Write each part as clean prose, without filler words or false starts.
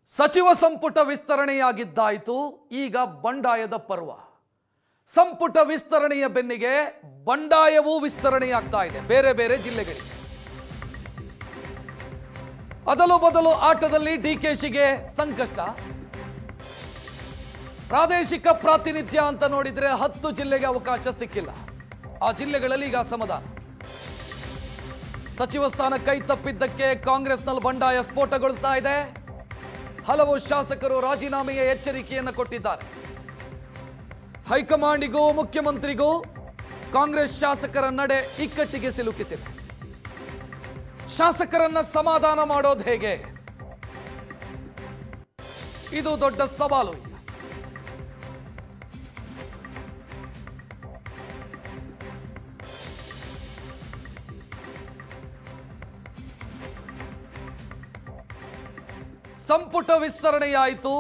ಸಚಿವ ಸಂಪುಟ ವಿಸ್ತರಣೆಯಾಗಿದ್ದಾಯಿತು. ಈಗ ಬಂಡಾಯದ ಪರ್ವ. ಸಂಪುಟ ವಿಸ್ತರಣೆಯ ಬೆನ್ನಿಗೆ ಬಂಡಾಯವೂ ವಿಸ್ತರಣೆಯಾಗ್ತಾ ಇದೆ ಬೇರೆ ಬೇರೆ ಜಿಲ್ಲೆಗಳಿಗೆ. ಅದಲು ಬದಲು ಆಟದಲ್ಲಿ ಡಿಕೆಶಿಗೆ ಸಂಕಷ್ಟ. ಪ್ರಾದೇಶಿಕ ಪ್ರಾತಿನಿಧ್ಯ ಅಂತ ನೋಡಿದ್ರೆ 10 ಜಿಲ್ಲೆಗೆ ಅವಕಾಶ ಸಿಕ್ಕಿಲ್ಲ. ಆ ಜಿಲ್ಲೆಗಳಲ್ಲಿ ಈಗ ಅಸಮಾಧಾನ. ಸಚಿವ ಸ್ಥಾನ ಕೈ ತಪ್ಪಿದ್ದಕ್ಕೆ ಕಾಂಗ್ರೆಸ್ನಲ್ಲಿ ಬಂಡಾಯ ಸ್ಫೋಟಗೊಳ್ತಾ ಇದೆ. ಹಲವು ಶಾಸಕರು ರಾಜೀನಾಮೆಯ ಎಚ್ಚರಿಕೆಯನ್ನು ಕೊಟ್ಟಿದ್ದಾರೆ. ಹೈಕಮಾಂಡಿಗೂ ಮುಖ್ಯಮಂತ್ರಿಗೂ ಕಾಂಗ್ರೆಸ್ ಶಾಸಕರ ನಡೆ ಇಕ್ಕಟ್ಟಿಗೆ ಸಿಲುಕಿಸಿದೆ. ಶಾಸಕರನ್ನ ಸಮಾಧಾನ ಮಾಡೋದು ಹೇಗೆ? ಇದು ದೊಡ್ಡ ಸವಾಲು. ಸಂಪುಟ ವಿಸ್ತರಣೆಯಾಯಿತು.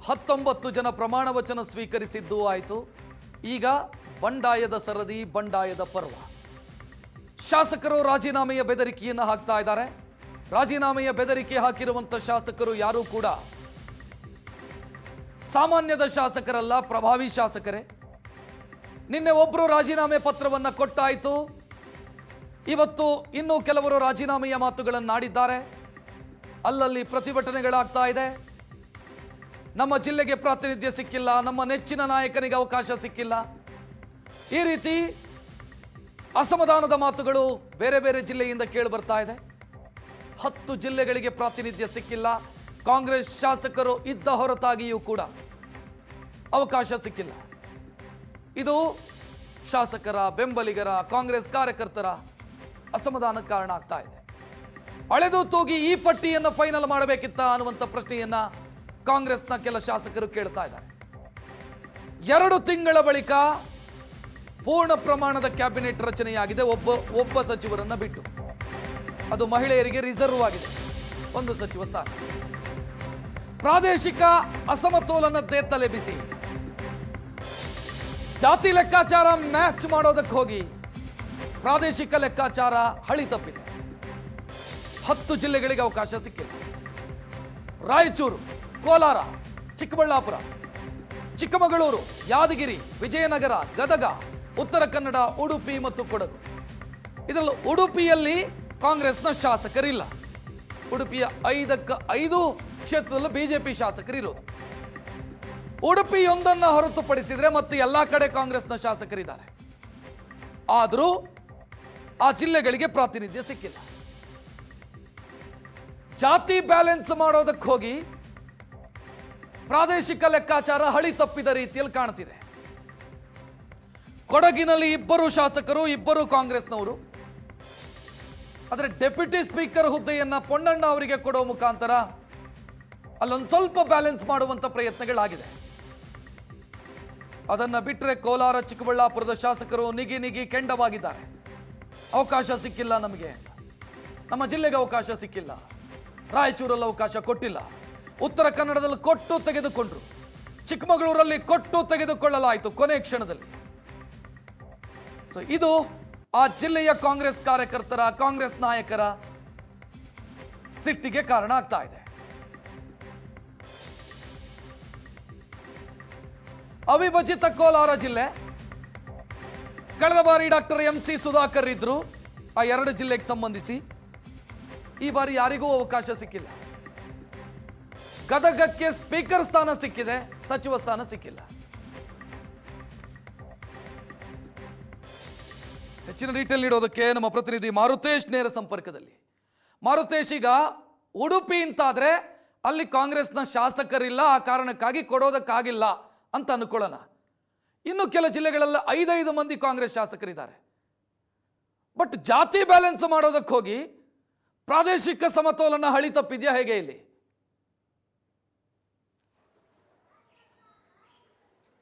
19 ಜನ ಪ್ರಮಾಣ ವಚನ ಸ್ವೀಕರಿಸಿದ್ದು ಆಯಿತು. ಈಗ ಬಂಡಾಯದ ಸರದಿ, ಬಂಡಾಯದ ಪರ್ವ. ಶಾಸಕರು ರಾಜೀನಾಮೆಯ ಬೆದರಿಕೆಯನ್ನು ಹಾಕ್ತಾ ಇದ್ದಾರೆ. ರಾಜೀನಾಮೆಯ ಬೆದರಿಕೆ ಹಾಕಿರುವಂತ ಶಾಸಕರು ಯಾರೂ ಕೂಡ ಸಾಮಾನ್ಯದ ಶಾಸಕರಲ್ಲ, ಪ್ರಭಾವಿ ಶಾಸಕರೇ. ನಿನ್ನೆ ಒಬ್ಬರು ರಾಜೀನಾಮೆ ಪತ್ರವನ್ನು ಕೊಟ್ಟಾಯಿತು. ಇವತ್ತು ಇನ್ನೂ ಕೆಲವರು ರಾಜೀನಾಮೆಯ ಮಾತುಗಳನ್ನಾಡಿದ್ದಾರೆ. ಅಲ್ಲಲ್ಲಿ ಪ್ರತಿಭಟನೆಗಳಾಗ್ತಾ ಇದೆ. ನಮ್ಮ ಜಿಲ್ಲೆಗೆ ಪ್ರಾತಿನಿಧ್ಯ ಸಿಕ್ಕಿಲ್ಲ, ನಮ್ಮ ನೆಚ್ಚಿನ ನಾಯಕನಿಗೆ ಅವಕಾಶ ಸಿಕ್ಕಿಲ್ಲ. ಈ ರೀತಿ ಅಸಮಾಧಾನದ ಮಾತುಗಳು ಬೇರೆ ಬೇರೆ ಜಿಲ್ಲೆಯಿಂದ ಕೇಳಿ ಬರ್ತಾ ಇದೆ. 10 ಜಿಲ್ಲೆಗಳಿಗೆ ಪ್ರಾತಿನಿಧ್ಯ ಸಿಕ್ಕಿಲ್ಲ. ಕಾಂಗ್ರೆಸ್ ಶಾಸಕರು ಇದ್ದ ಹೊರತಾಗಿಯೂ ಕೂಡ ಅವಕಾಶ ಸಿಕ್ಕಿಲ್ಲ. ಇದು ಶಾಸಕರ, ಬೆಂಬಲಿಗರ, ಕಾಂಗ್ರೆಸ್ ಕಾರ್ಯಕರ್ತರ ಅಸಮಾಧಾನಕ್ಕೆ ಕಾರಣ ಆಗ್ತಾ ಇದೆ. ಅಳೆದು ತೂಗಿ ಈ ಪಟ್ಟಿಯನ್ನು ಫೈನಲ್ ಮಾಡಬೇಕಿತ್ತ ಅನ್ನುವಂಥ ಪ್ರಶ್ನೆಯನ್ನ ಕಾಂಗ್ರೆಸ್ನ ಕೆಲ ಶಾಸಕರು ಕೇಳ್ತಾ ಇದ್ದಾರೆ. 2 ತಿಂಗಳ ಬಳಿಕ ಪೂರ್ಣ ಪ್ರಮಾಣದ ಕ್ಯಾಬಿನೆಟ್ ರಚನೆಯಾಗಿದೆ. ಒಬ್ಬ ಸಚಿವರನ್ನ ಬಿಟ್ಟು. ಅದು ಮಹಿಳೆಯರಿಗೆ ರಿಸರ್ವ್ ಆಗಿದೆ, 1 ಸಚಿವ ಸ್ಥಾನ. ಪ್ರಾದೇಶಿಕ ಅಸಮತೋಲನತೆ ತಲೆಬಿಸಿ. ಜಾತಿ ಲೆಕ್ಕಾಚಾರ ಮ್ಯಾಚ್ ಮಾಡೋದಕ್ಕೆ ಹೋಗಿ ಪ್ರಾದೇಶಿಕ ಲೆಕ್ಕಾಚಾರ ಹಳಿ ತಪ್ಪಿದೆ. 10 ಜಿಲ್ಲೆಗಳಿಗೆ ಅವಕಾಶ ಸಿಕ್ಕಿಲ್ಲ. ರಾಯಚೂರು, ಕೋಲಾರ, ಚಿಕ್ಕಬಳ್ಳಾಪುರ, ಚಿಕ್ಕಮಗಳೂರು, ಯಾದಗಿರಿ, ವಿಜಯನಗರ, ಗದಗ, ಉತ್ತರ ಕನ್ನಡ, ಉಡುಪಿ ಮತ್ತು ಕೊಡಗು. ಇದರಲ್ಲಿ ಉಡುಪಿಯಲ್ಲಿ ಕಾಂಗ್ರೆಸ್ನ ಶಾಸಕರಿಲ್ಲ. ಉಡುಪಿಯ 5 ಕ್ಷೇತ್ರದಲ್ಲೂ ಬಿಜೆಪಿ ಶಾಸಕರಿರೋದು. ಉಡುಪಿಯೊಂದನ್ನು ಹೊರತುಪಡಿಸಿದ್ರೆ ಮತ್ತೆ ಎಲ್ಲಾ ಕಡೆ ಕಾಂಗ್ರೆಸ್ನ ಶಾಸಕರಿದ್ದಾರೆ. ಆದರೂ ಆ ಜಿಲ್ಲೆಗಳಿಗೆ ಪ್ರಾತಿನಿಧ್ಯ ಸಿಕ್ಕಿಲ್ಲ. ಜಾತಿ ಬ್ಯಾಲೆನ್ಸ್ ಮಾಡೋದಕ್ಕೆ ಹೋಗಿ ಪ್ರಾದೇಶಿಕ ಲೆಕ್ಕಾಚಾರ ಹಳಿ ತಪ್ಪಿದ ರೀತಿಯಲ್ಲಿ ಕಾಣ್ತಿದೆ. ಕೊಡಗಿನಲ್ಲಿ 2 ಶಾಸಕರು, 2 ಕಾಂಗ್ರೆಸ್ನವರು. ಆದರೆ ಡೆಪ್ಯೂಟಿ ಸ್ಪೀಕರ್ ಹುದ್ದೆಯನ್ನ ಪೊನ್ನಣ್ಣ ಅವರಿಗೆ ಕೊಡೋ ಮುಖಾಂತರ ಅಲ್ಲೊಂದು ಸ್ವಲ್ಪ ಬ್ಯಾಲೆನ್ಸ್ ಮಾಡುವಂತ ಪ್ರಯತ್ನಗಳಾಗಿದೆ. ಅದನ್ನ ಬಿಟ್ಟರೆ ಕೋಲಾರ, ಚಿಕ್ಕಬಳ್ಳಾಪುರದ ಶಾಸಕರು ನಿಗಿ ಕೆಂಡವಾಗಿದ್ದಾರೆ. ಅವಕಾಶ ಸಿಕ್ಕಿಲ್ಲ ನಮಗೆ, ನಮ್ಮ ಜಿಲ್ಲೆಗೆ ಅವಕಾಶ ಸಿಕ್ಕಿಲ್ಲ. ರಾಯಚೂರಲ್ಲಿ ಅವಕಾಶ ಕೊಟ್ಟಿಲ್ಲ. ಉತ್ತರ ಕನ್ನಡದಲ್ಲಿ ಕೊಟ್ಟು ತೆಗೆದುಕೊಂಡ್ರು. ಚಿಕ್ಕಮಗಳೂರಲ್ಲಿ ಕೊಟ್ಟು ತೆಗೆದುಕೊಳ್ಳಲಾಯಿತು ಕೊನೆ ಕ್ಷಣದಲ್ಲಿ. ಸೊ ಇದು ಆ ಜಿಲ್ಲೆಯ ಕಾಂಗ್ರೆಸ್ ಕಾರ್ಯಕರ್ತರ, ಕಾಂಗ್ರೆಸ್ ನಾಯಕರ ಸಿಟ್ಟಿಗೆ ಕಾರಣ ಆಗ್ತಾ ಇದೆ. ಅವಿಭಜಿತ ಕೋಲಾರ ಜಿಲ್ಲೆ. ಕಳೆದ ಬಾರಿ ಡಾಕ್ಟರ್ MC ಸುಧಾಕರ್ ಇದ್ರು ಆ 2 ಜಿಲ್ಲೆಗೆ ಸಂಬಂಧಿಸಿ. ಈ ಬಾರಿ ಯಾರಿಗೂ ಅವಕಾಶ ಸಿಕ್ಕಿಲ್ಲ. ಗದಗಕ್ಕೆ ಸ್ಪೀಕರ್ ಸ್ಥಾನ ಸಿಕ್ಕಿದೆ, ಸಚಿವ ಸ್ಥಾನ ಸಿಕ್ಕಿಲ್ಲ. ಹೆಚ್ಚಿನ ಡೀಟೇಲ್ ನೀಡೋದಕ್ಕೆ ನಮ್ಮ ಪ್ರತಿನಿಧಿ ಮಾರುತೇಶ್ ನೇರ ಸಂಪರ್ಕದಲ್ಲಿ. ಮಾರುತೇಶ್, ಈಗ ಉಡುಪಿ ಅಂತಾದ್ರೆ ಅಲ್ಲಿ ಕಾಂಗ್ರೆಸ್ನ ಶಾಸಕರಿಲ್ಲ, ಆ ಕಾರಣಕ್ಕಾಗಿ ಕೊಡೋದಕ್ಕಾಗಿಲ್ಲ ಅಂತ ಅನ್ಕೊಳ್ಳೋಣ. ಇನ್ನು ಕೆಲ ಜಿಲ್ಲೆಗಳೆಲ್ಲ 5 ಮಂದಿ ಕಾಂಗ್ರೆಸ್ ಶಾಸಕರಿದ್ದಾರೆ. ಬಟ್ ಜಾತಿ ಬ್ಯಾಲೆನ್ಸ್ ಮಾಡೋದಕ್ಕೆ ಹೋಗಿ ಪ್ರಾದೇಶಿಕ ಸಮತೋಲನ ಹಳಿ ತಪ್ಪಿದ್ಯಾ ಹೇಗೆ ಇಲ್ಲಿ?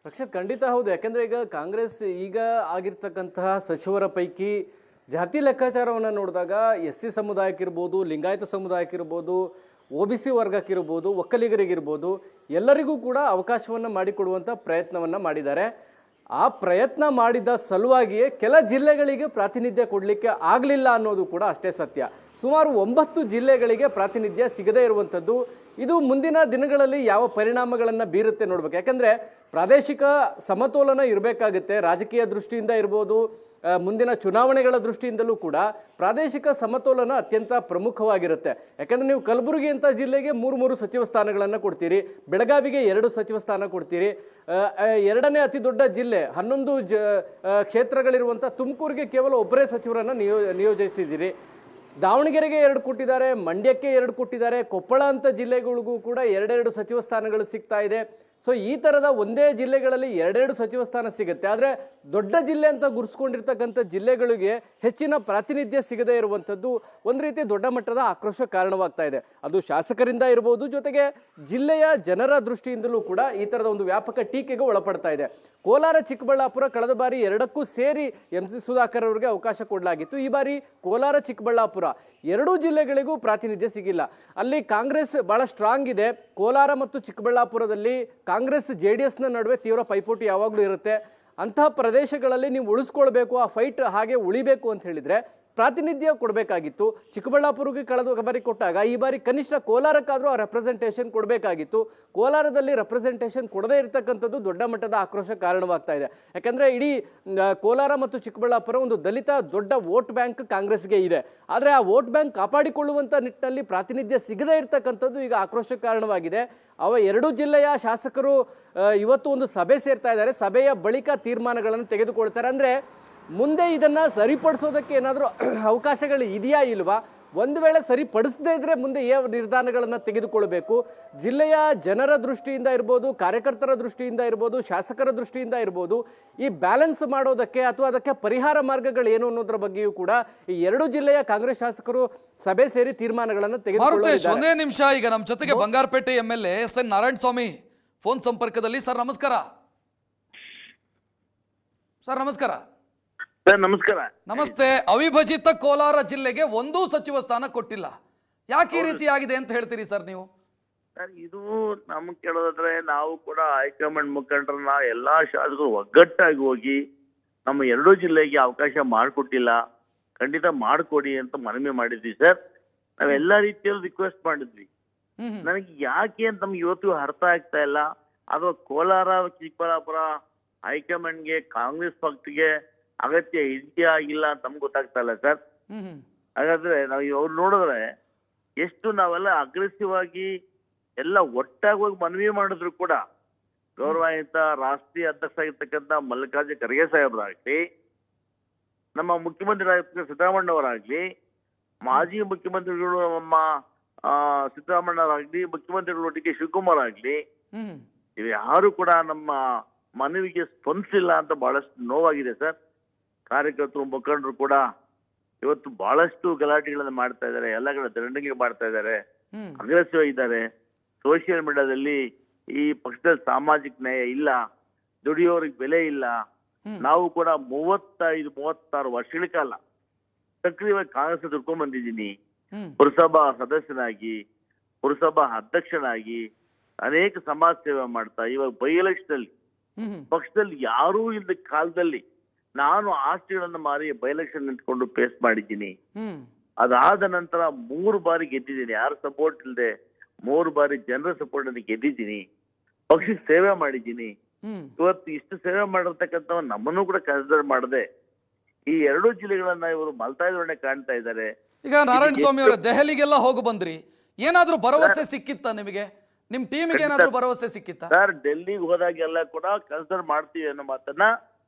ರಕ್ಷಿತ್, ಖಂಡಿತ ಹೌದು. ಯಾಕಂದ್ರೆ ಈಗ ಕಾಂಗ್ರೆಸ್ ಈಗ ಆಗಿರ್ತಕ್ಕಂತಹ ಸಚಿವರ ಪೈಕಿ ಜಾತಿ ಲೆಕ್ಕಾಚಾರವನ್ನು ನೋಡಿದಾಗ SC ಸಮುದಾಯಕ್ಕಿರ್ಬೋದು, ಲಿಂಗಾಯತ ಸಮುದಾಯಕ್ಕಿರ್ಬೋದು, OBC ವರ್ಗಕ್ಕಿರ್ಬೋದು, ಒಕ್ಕಲಿಗರಿಗಿರ್ಬೋದು, ಎಲ್ಲರಿಗೂ ಕೂಡ ಅವಕಾಶವನ್ನು ಮಾಡಿಕೊಡುವಂಥ ಪ್ರಯತ್ನವನ್ನು ಮಾಡಿದ್ದಾರೆ. ಆ ಪ್ರಯತ್ನ ಮಾಡಿದ ಸಲುವಾಗಿಯೇ ಕೆಲ ಜಿಲ್ಲೆಗಳಿಗೆ ಪ್ರಾತಿನಿಧ್ಯ ಕೊಡಲಿಕ್ಕೆ ಆಗಲಿಲ್ಲ ಅನ್ನೋದು ಕೂಡ ಅಷ್ಟೇ ಸತ್ಯ. ಸುಮಾರು 9 ಜಿಲ್ಲೆಗಳಿಗೆ ಪ್ರಾತಿನಿಧ್ಯ ಸಿಗದೇ ಇರುವಂಥದ್ದು ಇದು ಮುಂದಿನ ದಿನಗಳಲ್ಲಿ ಯಾವ ಪರಿಣಾಮಗಳನ್ನು ಬೀರುತ್ತೆ ನೋಡ್ಬೇಕು. ಯಾಕಂದ್ರೆ ಪ್ರಾದೇಶಿಕ ಸಮತೋಲನ ಇರಬೇಕಾಗುತ್ತೆ, ರಾಜಕೀಯ ದೃಷ್ಟಿಯಿಂದ ಇರ್ಬೋದು, ಮುಂದಿನ ಚುನಾವಣೆಗಳ ದೃಷ್ಟಿಯಿಂದಲೂ ಕೂಡ ಪ್ರಾದೇಶಿಕ ಸಮತೋಲನ ಅತ್ಯಂತ ಪ್ರಮುಖವಾಗಿರುತ್ತೆ. ಯಾಕಂದ್ರೆ ನೀವು ಕಲಬುರಗಿ ಅಂತ ಜಿಲ್ಲೆಗೆ 3 ಸಚಿವ ಸ್ಥಾನಗಳನ್ನು ಕೊಡ್ತೀರಿ, ಬೆಳಗಾವಿಗೆ 2 ಸಚಿವ ಸ್ಥಾನ ಕೊಡ್ತೀರಿ, ಎರಡನೇ ಅತಿ ದೊಡ್ಡ ಜಿಲ್ಲೆ 11 ಕ್ಷೇತ್ರಗಳಿರುವಂಥ ತುಮಕೂರಿಗೆ ಕೇವಲ ಒಬ್ಬರೇ ಸಚಿವರನ್ನು ನಿಯೋಜಿಸಿದ್ದೀರಿ. ದಾವಣಗೆರೆಗೆ 2 ಕೊಟ್ಟಿದ್ದಾರೆ, ಮಂಡ್ಯಕ್ಕೆ 2 ಕೊಟ್ಟಿದ್ದಾರೆ, ಕೊಪ್ಪಳ ಅಂತ ಜಿಲ್ಲೆಗಳಿಗೂ ಕೂಡ 2 ಸಚಿವ ಸ್ಥಾನಗಳು ಸಿಗ್ತಾ ಇದೆ. ಸೊ ಈ ಥರದ ಒಂದೇ ಜಿಲ್ಲೆಗಳಲ್ಲಿ 2 ಸಚಿವ ಸ್ಥಾನ ಸಿಗುತ್ತೆ. ಆದರೆ ದೊಡ್ಡ ಜಿಲ್ಲೆ ಅಂತ ಗುರುಸ್ಕೊಂಡಿರ್ತಕ್ಕಂಥ ಜಿಲ್ಲೆಗಳಿಗೆ ಹೆಚ್ಚಿನ ಪ್ರಾತಿನಿಧ್ಯ ಸಿಗದೇ ಇರುವಂಥದ್ದು ಒಂದು ರೀತಿ ದೊಡ್ಡ ಮಟ್ಟದ ಆಕ್ರೋಶ ಕಾರಣವಾಗ್ತಾ ಇದೆ. ಅದು ಶಾಸಕರಿಂದ ಇರ್ಬೋದು, ಜೊತೆಗೆ ಜಿಲ್ಲೆಯ ಜನರ ದೃಷ್ಟಿಯಿಂದಲೂ ಕೂಡ ಈ ಥರದ ಒಂದು ವ್ಯಾಪಕ ಟೀಕೆಗೆ ಒಳಪಡ್ತಾ ಇದೆ. ಕೋಲಾರ ಚಿಕ್ಕಬಳ್ಳಾಪುರ ಕಳೆದ ಬಾರಿ 2ಕ್ಕೂ ಸೇರಿ MC ಸುಧಾಕರ್ ಅವರಿಗೆ ಅವಕಾಶ ಕೊಡಲಾಗಿತ್ತು. ಈ ಬಾರಿ ಕೋಲಾರ ಚಿಕ್ಕಬಳ್ಳಾಪುರ 2 ಜಿಲ್ಲೆಗಳಿಗೂ ಪ್ರಾತಿನಿಧ್ಯ ಸಿಗಿಲ್ಲ. ಅಲ್ಲಿ ಕಾಂಗ್ರೆಸ್ ಬಹಳ ಸ್ಟ್ರಾಂಗ್ ಇದೆ. ಕೋಲಾರ ಮತ್ತು ಚಿಕ್ಕಬಳ್ಳಾಪುರದಲ್ಲಿ ಕಾಂಗ್ರೆಸ್ JDS ನಡುವೆ ತೀವ್ರ ಪೈಪೋಟಿ ಯಾವಾಗಲೂ ಇರುತ್ತೆ. ಅಂತಹ ಪ್ರದೇಶಗಳಲ್ಲಿ ನೀವು ಉಳಿಸ್ಕೊಳ್ಬೇಕು, ಆ ಫೈಟ್ ಹಾಗೆ ಉಳಿಬೇಕು ಅಂತ ಹೇಳಿದ್ರೆ ಪ್ರಾತಿನಿಧ್ಯ ಕೊಡಬೇಕಾಗಿತ್ತು. ಚಿಕ್ಕಬಳ್ಳಾಪುರಕ್ಕೆ ಕಳೆದ ಬಾರಿ ಕೊಟ್ಟಾಗ ಈ ಬಾರಿ ಕನಿಷ್ಠ ಕೋಲಾರಕ್ಕಾದರೂ ಆ ರೆಪ್ರೆಸೆಂಟೇಷನ್ ಕೊಡಬೇಕಾಗಿತ್ತು. ಕೋಲಾರದಲ್ಲಿ ರೆಪ್ರೆಸೆಂಟೇಷನ್ ಕೊಡದೇ ಇರತಕ್ಕಂಥದ್ದು ದೊಡ್ಡ ಮಟ್ಟದ ಆಕ್ರೋಶ ಕಾರಣವಾಗ್ತಾ ಇದೆ. ಯಾಕಂದರೆ ಇಡೀ ಕೋಲಾರ ಮತ್ತು ಚಿಕ್ಕಬಳ್ಳಾಪುರ ಒಂದು ದಲಿತ ದೊಡ್ಡ ವೋಟ್ ಬ್ಯಾಂಕ್ ಕಾಂಗ್ರೆಸ್ಗೆ ಇದೆ. ಆದರೆ ಆ ವೋಟ್ ಬ್ಯಾಂಕ್ ಕಾಪಾಡಿಕೊಳ್ಳುವಂಥ ನಿಟ್ಟಿನಲ್ಲಿ ಪ್ರಾತಿನಿಧ್ಯ ಸಿಗದೇ ಇರತಕ್ಕಂಥದ್ದು ಈಗ ಆಕ್ರೋಶ ಕಾರಣವಾಗಿದೆ. 2 ಜಿಲ್ಲೆಯ ಶಾಸಕರು ಇವತ್ತು ಒಂದು ಸಭೆ ಸೇರ್ತಾ ಇದ್ದಾರೆ. ಸಭೆಯ ಬಳಿಕ ತೀರ್ಮಾನಗಳನ್ನು ತೆಗೆದುಕೊಳ್ತಾರೆ. ಅಂದರೆ ಮುಂದೆ ಇದನ್ನು ಸರಿಪಡಿಸೋದಕ್ಕೆ ಏನಾದರೂ ಅವಕಾಶಗಳು ಇದೆಯಾ ಇಲ್ವಾ? ಒಂದು ವೇಳೆ ಸರಿಪಡಿಸದೇ ಇದ್ರೆ ಮುಂದೆ ಯಾವ ನಿರ್ಧಾರಗಳನ್ನು ತೆಗೆದುಕೊಳ್ಬೇಕು? ಜಿಲ್ಲೆಯ ಜನರ ದೃಷ್ಟಿಯಿಂದ ಇರ್ಬೋದು, ಕಾರ್ಯಕರ್ತರ ದೃಷ್ಟಿಯಿಂದ ಇರ್ಬೋದು, ಶಾಸಕರ ದೃಷ್ಟಿಯಿಂದ ಇರ್ಬೋದು, ಈ ಬ್ಯಾಲೆನ್ಸ್ ಮಾಡೋದಕ್ಕೆ ಅಥವಾ ಅದಕ್ಕೆ ಪರಿಹಾರ ಮಾರ್ಗಗಳು ಏನು ಅನ್ನೋದ್ರ ಬಗ್ಗೆಯೂ ಕೂಡ ಈ 2 ಜಿಲ್ಲೆಯ ಕಾಂಗ್ರೆಸ್ ಶಾಸಕರು ಸಭೆ ಸೇರಿ ತೀರ್ಮಾನಗಳನ್ನು ತೆಗೆದುಕೊಳ್ಳುತ್ತಿದ್ದಾರೆ. ಒಂದೇ ನಿಮಿಷ, ಈಗ ನಮ್ಮ ಜೊತೆಗೆ Bangarapete MLA SN Narayanaswamy phone ಸಂಪರ್ಕದಲ್ಲಿ. ಸರ್ ನಮಸ್ಕಾರ. ಸರ್ ನಮಸ್ಕಾರ. ನಮಸ್ಕಾರ. ನಮಸ್ತೆ. ಅವಿಭಜಿತ ಕೋಲಾರ ಜಿಲ್ಲೆಗೆ 1 ಸಚಿವ ಸ್ಥಾನ ಕೊಟ್ಟಿಲ್ಲ, ಯಾಕೆ ಈ ರೀತಿ ಆಗಿದೆ ಅಂತ ಹೇಳ್ತೀರಿ ಸರ್ ನೀವು? ಸರ್, ಇದು ನಮ್ಗೆ ಕೇಳೋದಾದ್ರೆ ನಾವು ಕೂಡ ಹೈಕಮಾಂಡ್ ಮುಖಂಡರನ್ನ ಎಲ್ಲಾ ಶಾಸಕರು ಒಗ್ಗಟ್ಟಾಗಿ ಹೋಗಿ ನಮ್ಮ 2 ಜಿಲ್ಲೆಗೆ ಅವಕಾಶ ಮಾಡಿಕೊಟ್ಟಿಲ್ಲ, ಖಂಡಿತ ಮಾಡಿಕೊಡಿ ಅಂತ ಮನವಿ ಮಾಡಿದ್ವಿ ಸರ್. ನಾವೆಲ್ಲಾ ರೀತಿಯಲ್ಲಿ ರಿಕ್ವೆಸ್ಟ್ ಮಾಡಿದ್ವಿ. ನನಗೆ ಯಾಕೆ ಅಂತ ನಮ್ಗೆ ಇವತ್ತು ಅರ್ಥ ಆಗ್ತಾ ಇಲ್ಲ. ಅಥವಾ ಕೋಲಾರ ಚಿಕ್ಕಬಳ್ಳಾಪುರ ಹೈಕಮಾಂಡ್ಗೆ ಕಾಂಗ್ರೆಸ್ ಪಕ್ಷಕ್ಕೆ ಅಗತ್ಯ ಇದೆಯಾ ಇಲ್ಲ ಅಂತ ನಮ್ಗೆ ಗೊತ್ತಾಗ್ತಾ ಇಲ್ಲ ಸರ್. ಹಾಗಾದ್ರೆ ನಾವು ಅವ್ರು ನೋಡಿದ್ರೆ ಎಷ್ಟು ನಾವೆಲ್ಲ ಅಗ್ರೆಸಿವ್ ಆಗಿ ಎಲ್ಲ ಒಟ್ಟಾಗಿ ಹೋಗಿ ಮನವಿ ಮಾಡಿದ್ರು ಕೂಡ ಗೌರವಾನ್ವಿತ ರಾಷ್ಟ್ರೀಯ ಅಧ್ಯಕ್ಷ ಆಗಿರ್ತಕ್ಕಂಥ ಮಲ್ಲಿಕಾರ್ಜುನ ಖರ್ಗೆ ಸಾಹೇಬರಾಗ್ಲಿ, ನಮ್ಮ ಮುಖ್ಯಮಂತ್ರಿ ಸಿದ್ದರಾಮಣ್ಣವರಾಗ್ಲಿ, ಮಾಜಿ ಮುಖ್ಯಮಂತ್ರಿಗಳು ನಮ್ಮ ಸಿದ್ದರಾಮಣ್ಣವರಾಗ್ಲಿ, ಮುಖ್ಯಮಂತ್ರಿಗಳು DK ಶಿವಕುಮಾರ್ ಆಗ್ಲಿ, ಇವು ಯಾರು ಕೂಡ ನಮ್ಮ ಮನವಿಗೆ ಸ್ಪಂದಿಸಿಲ್ಲ ಅಂತ ಬಹಳಷ್ಟು ನೋವಾಗಿದೆ ಸರ್. ಕಾರ್ಯಕರ್ತರು ಮುಖಂಡರು ಕೂಡ ಇವತ್ತು ಬಹಳಷ್ಟು ಗಲಾಟೆಗಳನ್ನ ಮಾಡ್ತಾ ಇದ್ದಾರೆ, ಎಲ್ಲ ಕಡೆ ದಂಡನೆ ಮಾಡ್ತಾ ಇದ್ದಾರೆ, ಅಗ್ರೆಸಿವ್ ಆಗಿದ್ದಾರೆ. ಸೋಷಿಯಲ್ ಮೀಡಿಯಾದಲ್ಲಿ ಈ ಪಕ್ಷದಲ್ಲಿ ಸಾಮಾಜಿಕ ನ್ಯಾಯ ಇಲ್ಲ, ದುಡಿಯೋರಿಗೆ ಬೆಲೆ ಇಲ್ಲ. ನಾವು ಕೂಡ 35-36 ವರ್ಷಗಳ ಕಾಲ ಸಕ್ರಿಯವಾಗಿ ಕಾಂಗ್ರೆಸ್ ದುಡ್ಕೊಂಡ್ ಬಂದಿದ್ದೀನಿ. ಪುರಸಭಾ ಸದಸ್ಯನಾಗಿ, ಪುರಸಭಾ ಅಧ್ಯಕ್ಷನಾಗಿ ಅನೇಕ ಸಮಾಜ ಸೇವೆ ಮಾಡ್ತಾ, ಇವಾಗ ಬೈ ಎಲೆಕ್ಷನ್ ಅಲ್ಲಿ ಪಕ್ಷದಲ್ಲಿ ಯಾರೂ ಇಲ್ಲದ ಕಾಲದಲ್ಲಿ ನಾನು ಆಸ್ತಿಗಳನ್ನು ಮಾರಿ ಬೈ ಎಲೆಕ್ಷನ್ ನಿಂತ್ಕೊಂಡು ಫೇಸ್ ಮಾಡಿದ್ದೀನಿ. ಅದಾದ ನಂತರ 3 ಬಾರಿ ಗೆದ್ದಿದ್ದೀನಿ, ಯಾರ ಸಪೋರ್ಟ್ ಇಲ್ಲದೆ 3 ಬಾರಿ ಜನರ ಸಪೋರ್ಟ್ ಅಲ್ಲಿ ಗೆದ್ದಿದ್ದೀನಿ, ಪಕ್ಷಕ್ಕೆ ಸೇವೆ ಮಾಡಿದ್ದೀನಿ. ಇವತ್ತು ಇಷ್ಟು ಸೇವೆ ಮಾಡಿರ್ತಕ್ಕಂಥ ನಮ್ಮನ್ನು ಕೂಡ ಕನ್ಸಿಡರ್ ಮಾಡದೆ ಈ 2 ಜಿಲ್ಲೆಗಳನ್ನ ಇವರು ಮಲ್ತಾ ಇದ್ರೊಳಗೆ ಕಾಣ್ತಾ ಇದ್ದಾರೆ. ಈಗ ನಾರಾಯಣ ಸ್ವಾಮಿ ಅವರ ದೆಹಲಿಗೆಲ್ಲ ಹೋಗಿ ಬಂದ್ರಿ, ಏನಾದ್ರೂ ಭರವಸೆ ಸಿಕ್ಕಿತ್ತ ನಿಮಗೆ? ನಿಮ್ ಟೀಮಿಗೆ ಏನಾದ್ರೂ ಭರವಸೆ ಸಿಕ್ಕಿತ್ತ? ಸರ್, ಡೆಲ್ಲಿಗೆ ಹೋದಾಗೆಲ್ಲ ಕೂಡ ಕನ್ಸಿಡರ್ ಮಾಡ್ತೀವಿ ಅನ್ನೋ ಮಾತನ್ನ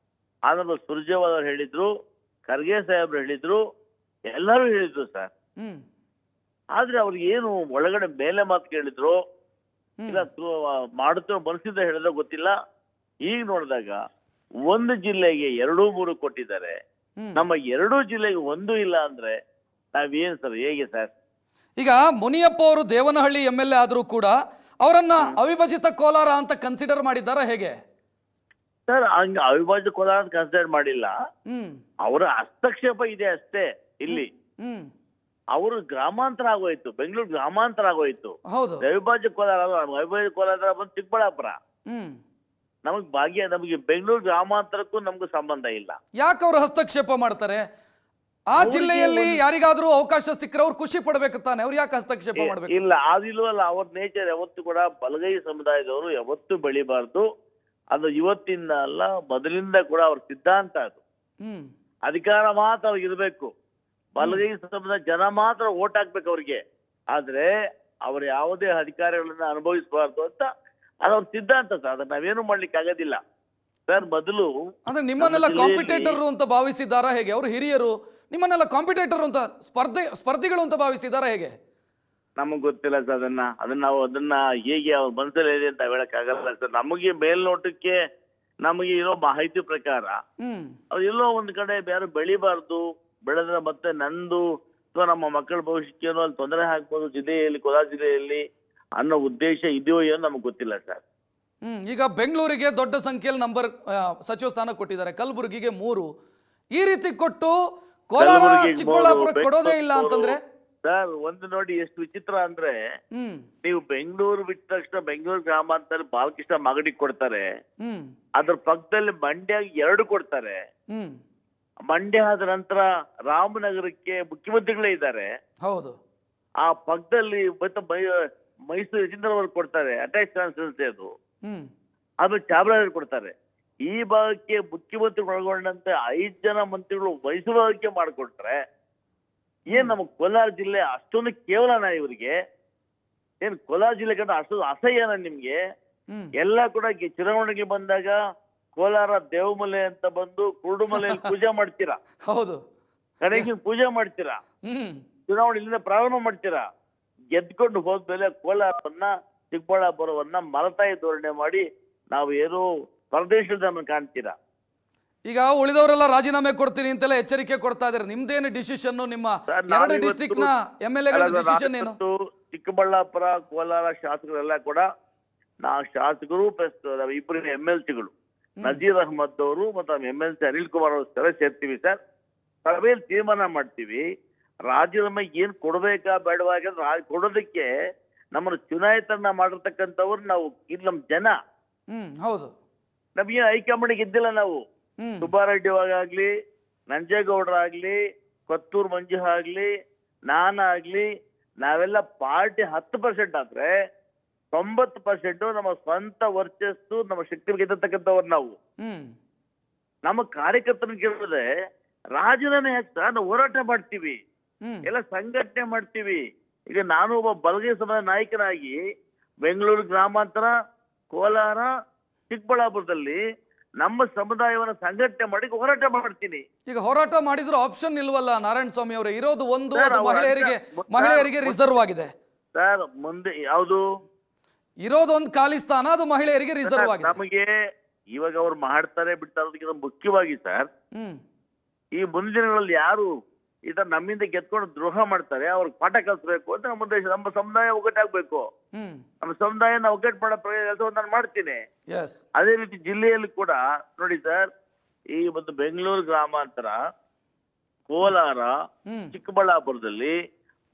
ಆನಂದ್ ಸುರ್ಜೇವಾಲ ಹೇಳಿದ್ರು, ಖರ್ಗೆ ಸಾಹೇಬ್ರು ಹೇಳಿದ್ರು, ಎಲ್ಲರೂ ಹೇಳಿದ್ರು ಸರ್. ಆದ್ರೆ ಅವ್ರಿಗೆ ಏನು ಒಳಗಡೆ ಮೇಲೆ ಮಾತು ಕೇಳಿದ್ರು ಇಲ್ಲ ಮಾಡುತ್ತೋ ಮನಸ್ಸಿಂದ ಹೇಳಿದ್ರೆ ಗೊತ್ತಿಲ್ಲ. ಈಗ ನೋಡಿದಾಗ 1 ಜಿಲ್ಲೆಗೆ 2-3 ಕೊಟ್ಟಿದ್ದಾರೆ, ನಮ್ಮ 2 ಜಿಲ್ಲೆಗೆ 1 ಇಲ್ಲ ಅಂದ್ರೆ ನಾವೇನ್ ಸರ್, ಹೇಗೆ ಸರ್? ಈಗ ಮುನಿಯಪ್ಪ ಅವರು ದೇವನಹಳ್ಳಿ MLA ಆದ್ರೂ ಕೂಡ ಅವರನ್ನ ಅವಿಭಜಿತ ಕೋಲಾರ ಅಂತ ಕನ್ಸಿಡರ್ ಮಾಡಿದ್ದಾರ ಹೇಗೆ ಸರ್? ಹಂಗ ಅವಿಭಾಜ್ಯ ಕೋಲಾರ ಅಂತ ಕನ್ಸಿಡರ್ ಮಾಡಿಲ್ಲ, ಅವರ ಹಸ್ತಕ್ಷೇಪ ಇದೆ ಅಷ್ಟೇ. ಇಲ್ಲಿ ಅವರು ಗ್ರಾಮಾಂತರ ಆಗೋಯ್ತು, ಬೆಂಗಳೂರು ಗ್ರಾಮಾಂತರ ಆಗೋಯ್ತು. ಅವಿಭಾಜ್ಯ ಕೋಲಾರ, ಅವಿಭಾಜ್ಯ ಕೋಲಾರ ಬಂದು ಚಿಕ್ಕಬಳ್ಳಾಪುರ. ನಮಗೆ ಬೆಂಗಳೂರು ಗ್ರಾಮಾಂತರಕ್ಕೂ ನಮ್ಗೂ ಸಂಬಂಧ ಇಲ್ಲ. ಯಾಕೆ ಅವರು ಹಸ್ತಕ್ಷೇಪ ಮಾಡ್ತಾರೆ? ಆ ಜಿಲ್ಲೆಯಲ್ಲಿ ಯಾರಿಗಾದ್ರೂ ಅವಕಾಶ ಸಿಕ್ಕರೆ ಅವ್ರು ಖುಷಿ ಪಡ್ಬೇಕು ತಾನೆ, ಅವ್ರು ಯಾಕೆ ಹಸ್ತಕ್ಷೇಪ ಮಾಡ್ಬೇಕು? ಇಲ್ಲ ಅದಿಲ್ವಲ್ಲ, ಅವ್ರ ನೇಚರ್ ಯಾವತ್ತು ಕೂಡ ಬಲಗೈ ಸಮುದಾಯದವರು ಯಾವತ್ತು ಬೆಳಿಬಾರ್ದು. ಅದು ಇವತ್ತಿಂದ ಅಲ್ಲ, ಮೊದಲಿಂದ ಕೂಡ ಅವ್ರ ಸಿದ್ಧಾಂತ ಅದು. ಅಧಿಕಾರ ಮಾತ್ರ ಅವ್ರಿಗೆ ಇರಬೇಕು, ಬಲಗೈ ಸಮುದಾಯ ಜನ ಮಾತ್ರ ಓಟ್ ಹಾಕ್ಬೇಕು ಅವ್ರಿಗೆ, ಆದ್ರೆ ಅವ್ರು ಯಾವುದೇ ಅಧಿಕಾರಗಳನ್ನ ಅನುಭವಿಸಬಾರ್ದು ಅಂತ ಅದವ್ರ ಸಿದ್ಧಾಂತ ಸರ್. ಅದನ್ನ ನಾವೇನು ಮಾಡ್ಲಿಕ್ಕೆ ಆಗೋದಿಲ್ಲ ಸರ್. ಮೊದಲು ಅಂದ್ರೆ ನಿಮ್ಮನ್ನೆಲ್ಲ ಕಾಂಪಿಟೇಟರ್ ಅಂತ ಭಾವಿಸಿದಾರ ಹೇಗೆ? ಅವರು ಹಿರಿಯರು, ನಿಮ್ಮನ್ನೆಲ್ಲ ಕಾಂಪಿಟೇಟರ್ ಅಂತ ಸ್ಪರ್ಧಿಗಳು ಅಂತ ಭಾವಿಸಿದಾರ ಹೇಗೆ? ನಮಗ್ ಗೊತ್ತಿಲ್ಲ ಸರ್. ಅದನ್ನ ಹೇಗೆ ಅವ್ರ ಮನಸ್ಸಲ್ಲಿ ಇದೆ ಅಂತ ಹೇಳಕ್ಕಾಗಲ್ಲ ಸರ್. ನಮಗೆ ಮೇಲ್ನೋಟಕ್ಕೆ ನಮಗೆ ಇರೋ ಮಾಹಿತಿ ಪ್ರಕಾರ ಅವ್ರು ಎಲ್ಲೋ ಒಂದ್ ಕಡೆ ಯಾರು ಬೆಳಿಬಾರ್ದು, ಬೆಳೆದ್ರೆ ಮತ್ತೆ ನಂದು ಅಥವಾ ನಮ್ಮ ಮಕ್ಕಳ ಭವಿಷ್ಯಕ್ಕೆ ಏನೋ ಅಲ್ಲಿ ತೊಂದರೆ ಹಾಕ್ಬೋದು ಜಿಲ್ಲೆಯಲ್ಲಿ, ಕೋಲಾರ ಜಿಲ್ಲೆಯಲ್ಲಿ ಅನ್ನೋ ಉದ್ದೇಶ ಇದೆಯೋ ಏನೋ ನಮ್ಗೆ ಗೊತ್ತಿಲ್ಲ ಸರ್. ಈಗ ಬೆಂಗಳೂರಿಗೆ ದೊಡ್ಡ ಸಂಖ್ಯೆಯಲ್ಲಿ ಸಚಿವ ಸ್ಥಾನ ಕೊಟ್ಟಿದ್ದಾರೆ, ಕಲಬುರಗಿಗೆ 3, ಈ ರೀತಿ ಕೊಟ್ಟು ಕೋಲಾರ ಚಿಕ್ಕಬಳ್ಳಾಪುರ ಕೊಡೋದೇ ಇಲ್ಲ ಅಂತಂದ್ರೆ ಸರ್ ಒಂದು ನೋಡಿ ಎಷ್ಟು ವಿಚಿತ್ರ ಅಂದ್ರೆ, ನೀವು ಬೆಂಗಳೂರು ಬಿಟ್ಟ ತಕ್ಷಣ ಬೆಂಗಳೂರು ಗ್ರಾಮಾಂತರ ಬಾಲಕೃಷ್ಣ ಮಾಗಡಿಗೆ ಕೊಡ್ತಾರೆ, ಅದ್ರ ಪಕ್ಕದಲ್ಲಿ ಮಂಡ್ಯ 2 ಕೊಡ್ತಾರೆ, ಮಂಡ್ಯ ಆದ ನಂತರ ರಾಮನಗರಕ್ಕೆ ಮುಖ್ಯಮಂತ್ರಿಗಳೇ ಇದ್ದಾರೆ, ಹೌದು, ಆ ಪಕ್ಕದಲ್ಲಿ ಮೈಸೂರು ಯತೀಂದ್ರವ್ರಿಗೆ ಕೊಡ್ತಾರೆ, ಅಟ್ಯಾಚ್ ಕಾನ್ಸ್ಟಿಟ್ಯೂನ್ಸಿ ಅದು ಚಾಮರಾಜನಗರ ಕೊಡ್ತಾರೆ. ಈ ಭಾಗಕ್ಕೆ ಮುಖ್ಯಮಂತ್ರಿ ಒಳಗೊಂಡಂತೆ 5 ಜನ ಮಂತ್ರಿಗಳು ಮೈಸೂರು ಭಾಗಕ್ಕೆ ಮಾಡಿಕೊಟ್ರೆ ಏನ್ ನಮ್ಮ ಕೋಲಾರ ಜಿಲ್ಲೆ ಅಷ್ಟೊಂದು ಕೇವಲನಾ ಇವರಿಗೆ? ಏನ್ ಕೋಲಾರ ಜಿಲ್ಲೆ ಕಂಡು ಅಷ್ಟೊಂದು ಅಸಹ್ಯನ ನಿಮ್ಗೆ? ಎಲ್ಲ ಕೂಡ ಚುನಾವಣೆಗೆ ಬಂದಾಗ ಕೋಲಾರ ದೇವಮಲೆ ಅಂತ ಬಂದು ಕುರುಡುಮಲೆಯಲ್ಲಿ ಪೂಜೆ ಮಾಡ್ತೀರಾ, ಹೌದು, ಕಡೆಗೆ ಪೂಜೆ ಮಾಡ್ತೀರಾ, ಚುನಾವಣೆ ಇಲ್ಲಿಂದ ಪ್ರಾರಂಭ ಮಾಡ್ತೀರಾ, ಗೆದ್ಕೊಂಡು ಹೋದ್ಮೇಲೆ ಕೋಲಾರವನ್ನ ಚಿಕ್ಕಬಳ್ಳಾಪುರವನ್ನ ಮಲತಾಯಿ ಧೋರಣೆ ಮಾಡಿ ನಾವು ಏನೋ ಪರದೇಶದ ಕಾಣ್ತೀರಾ. ಈಗ ಉಳಿದವರೆಲ್ಲ ರಾಜೀನಾಮೆ ಕೊಡ್ತೀನಿ ಅಂತೆಲ್ಲ ಎಚ್ಚರಿಕೆ ಕೊಡ್ತಾ ಇದಾರೆ. ನಿಮ್ದೇನು ಡಿಸಿಷನ್? ನಿಮ್ಮ 2 ಡಿಸ್ಟ್ರಿಕ್ಟ್ ನ MLA ಡಿಸಿಷನ್ ಏನು? ಚಿಕ್ಕಬಳ್ಳಾಪುರ ಕೋಲಾರ ಶಾಸಕರೆಲ್ಲ ಕೂಡ ಶಾಸಕರು ಪ್ಲಸ್ 2 MLCಗಳು ನಜೀರ್ ಅಹಮದ್ ಅವರು ಮತ್ತು MLC ಅನಿಲ್ ಕುಮಾರ್ ಅವರು ಸಭೆ ಸೇರ್ತೀವಿ ಸರ್. ಸಭೆಯಲ್ಲಿ ತೀರ್ಮಾನ ಮಾಡ್ತೀವಿ ರಾಜೀನಾಮೆ ಏನ್ ಕೊಡ್ಬೇಕಾ ಬೇಡವಾ. ಕೊಡೋದಕ್ಕೆ ನಮ್ಮನ್ನು ಚುನಾಯಿತರನ್ನ ಮಾಡಿರ್ತಕ್ಕಂಥವ್ರು ನಾವು, ಇಲ್ಲಿ ನಮ್ ಜನ, ಹೌದು, ನಮ್ಗೆ ಹೈಕಮಾಂಡ್ ಗೆದ್ದಿಲ್ಲ ನಾವು. ಸುಬ್ಬಾರೆಡ್ಡಿ ಆಗ್ಲಿ, ನಂಜೇಗೌಡರಾಗ್ಲಿ, ಕೊತ್ತೂರು ಮಂಜು ಆಗ್ಲಿ, ನಾನಾಗ್ಲಿ, ನಾವೆಲ್ಲ ಪಾರ್ಟಿ 10% ಆದ್ರೆ 90% ನಮ್ಮ ಸ್ವಂತ ವರ್ಚಸ್ಸು, ನಮ್ಮ ಶಕ್ತಿ ಗೆದ್ದತಕ್ಕಂಥವ್ರು ನಾವು. ನಮ್ಮ ಕಾರ್ಯಕರ್ತನ ಕೇಳಿದ್ರೆ ರಾಜೀನಾಮೆ ಹಾಕ್ತಾ ನಾವು ಹೋರಾಟ ಮಾಡ್ತೀವಿ, ಎಲ್ಲ ಸಂಘಟನೆ ಮಾಡ್ತೀವಿ. ಈಗ ನಾನು ಒಬ್ಬ ಬಲಗೈ ಸಮಾಜ ನಾಯಕನಾಗಿ ಬೆಂಗಳೂರು ಗ್ರಾಮಾಂತರ, ಕೋಲಾರ, ಚಿಕ್ಕಬಳ್ಳಾಪುರದಲ್ಲಿ ನಮ್ಮ ಸಮುದಾಯವನ್ನ ಸಂಘಟನೆ ಮಾಡಿ ಹೋರಾಟ ಮಾಡ್ತೀನಿ. ಈಗ ಹೋರಾಟ ಮಾಡಿದ್ರು ಆಪ್ಷನ್ ಇಲ್ವಲ್ಲ ನಾರಾಯಣ ಸ್ವಾಮಿ ಅವರೇ? ಇರೋದು ಒಂದು, ಮಹಿಳೆಯರಿಗೆ ರಿಸರ್ವ್ ಆಗಿದೆ ಸರ್. ಮುಂದೆ ಯಾವುದು ಇರೋದು ಒಂದು ಖಾಲಿ ಸ್ಥಾನ, ಅದು ಮಹಿಳೆಯರಿಗೆ ರಿಸರ್ವ್ ಆಗಿದೆ. ನಮಗೆ ಇವಾಗ ಅವ್ರು ಮಾಡ್ತಾರೆ ಬಿಡ್ತಾರೆ ಮುಖ್ಯವಾಗಿ ಸರ್, ಈ ಮುಂದಿನ ದಿನಗಳಲ್ಲಿ ಯಾರು ಈ ತರ ನಮ್ಮಿಂದ ಗೆದ್ಕೊಂಡು ದ್ರೋಹ ಮಾಡ್ತಾರೆ ಅವ್ರಿಗೆ ಪಾಠ ಕಲಿಸ್ಬೇಕು ಅಂತ ನಮ್ಮ ಉದ್ದೇಶ. ನಮ್ಮ ಸಮುದಾಯ ಒಗ್ಗಟ್ಟಾಗ್ಬೇಕು, ನಮ್ಮ ಸಮುದಾಯನ ಒಗ್ಗಟ್ಟು ಮಾಡೋ ಕೆಲಸವನ್ನು ನಾನು ಮಾಡ್ತೀನಿ. ಅದೇ ರೀತಿ ಜಿಲ್ಲೆಯಲ್ಲಿ ಕೂಡ ನೋಡಿ ಸರ್, ಈ ಒಂದು ಬೆಂಗಳೂರು ಗ್ರಾಮಾಂತರ, ಕೋಲಾರ, ಚಿಕ್ಕಬಳ್ಳಾಪುರದಲ್ಲಿ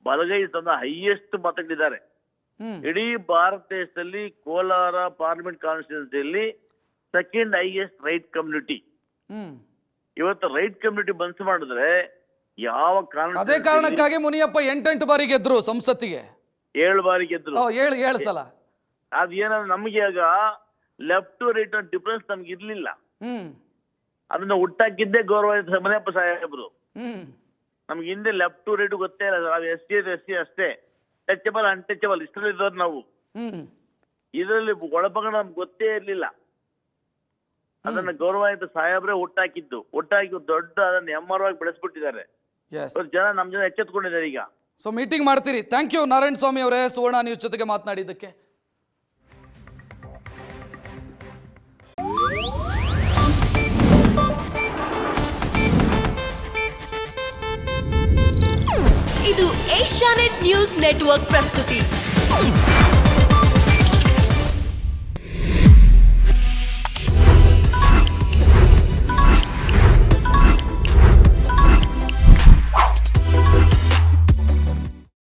ಬಲಗೈ ತಂದ ಹೈಯೆಸ್ಟ್ ಮತಗಳಿದ್ದಾರೆ. ಇಡೀ ಭಾರತ ದೇಶದಲ್ಲಿ ಕೋಲಾರ ಪಾರ್ಲಿಮೆಂಟ್ ಕಾನ್ಸ್ಟಿಟ್ಯೂನ್ಸಿಯಲ್ಲಿ 2nd ಹೈಯೆಸ್ಟ್ ರೈಟ್ ಕಮ್ಯುನಿಟಿ. ಇವತ್ತು ರೈಟ್ ಕಮ್ಯುನಿಟಿ ಬನ್ಸ್ ಮಾಡಿದ್ರೆ ಯಾವ ಕಾರಣ? ಅದೇ ಕಾರಣಕ್ಕಾಗಿ ಮುನಿಯಪ್ಪ 8 ಬಾರಿ ಗೆದ್ರು ಸಂಸತ್ತಿಗೆ, 7 ಬಾರಿ ಗೆದ್ರು, 7 ಸಲ. ಅದೇನಂದ್ರೆ ನಮಗೆ ಆಗ ಲೆಫ್ಟ್ ಟು ರೈಟ್ ಡಿಫರೆನ್ಸ್ ನಮ್ಗೆ ಇರ್ಲಿಲ್ಲ. ಅದನ್ನ ಹುಟ್ಟಾಕಿದ್ದೇ ಗೌರವ ಮುನಿಯಪ್ಪ ಸಾಹೇಬ್ರು. ನಮ್ಗೆ ಹಿಂದೆ ಲೆಫ್ಟ್ ಟು ರೈಟ್ ಗೊತ್ತೇ ಇಲ್ಲ. ನಾವು SC ಅಷ್ಟೇ, ಟಚಬಲ್ ಅನ್ಟಚಬಲ್ ಇಷ್ಟರಲ್ಲಿ ಇದ್ದವ್ರು ನಾವು. ಇದರಲ್ಲಿ ಒಳಪಂಗಡ ನಮ್ಗೆ ಗೊತ್ತೇ ಇರ್ಲಿಲ್ಲ. ಅದನ್ನ ಗೌರವಾನ್ವಿತ ಸಾಹೇಬ್ರೆ ಹುಟ್ಟಾಕಿ ದೊಡ್ಡ ಅದನ್ನ ಎಮ್ಮರವಾಗಿ ಬೆಳೆಸ್ಬಿಟ್ಟಿದ್ದಾರೆ. ಜನ ನಮ್ ಜನ ಎಚ್ಚೆತ್ಕೊಂಡಿದ್ದಾರೆ ಈಗ. ಸೊ ಮೀಟಿಂಗ್ ಮಾಡ್ತೀರಿ. ಥ್ಯಾಂಕ್ ಯು ನಾರಾಯಣ ಸ್ವಾಮಿ ಅವರೇ, ಸುವರ್ಣ ನ್ಯೂಸ್ ಜೊತೆಗೆ ಮಾತನಾಡಿದ್ದಕ್ಕೆ. ಇದು ಏಷ್ಯಾನೆಟ್ ನ್ಯೂಸ್ ನೆಟ್ವರ್ಕ್ ಪ್ರಸ್ತುತಿ.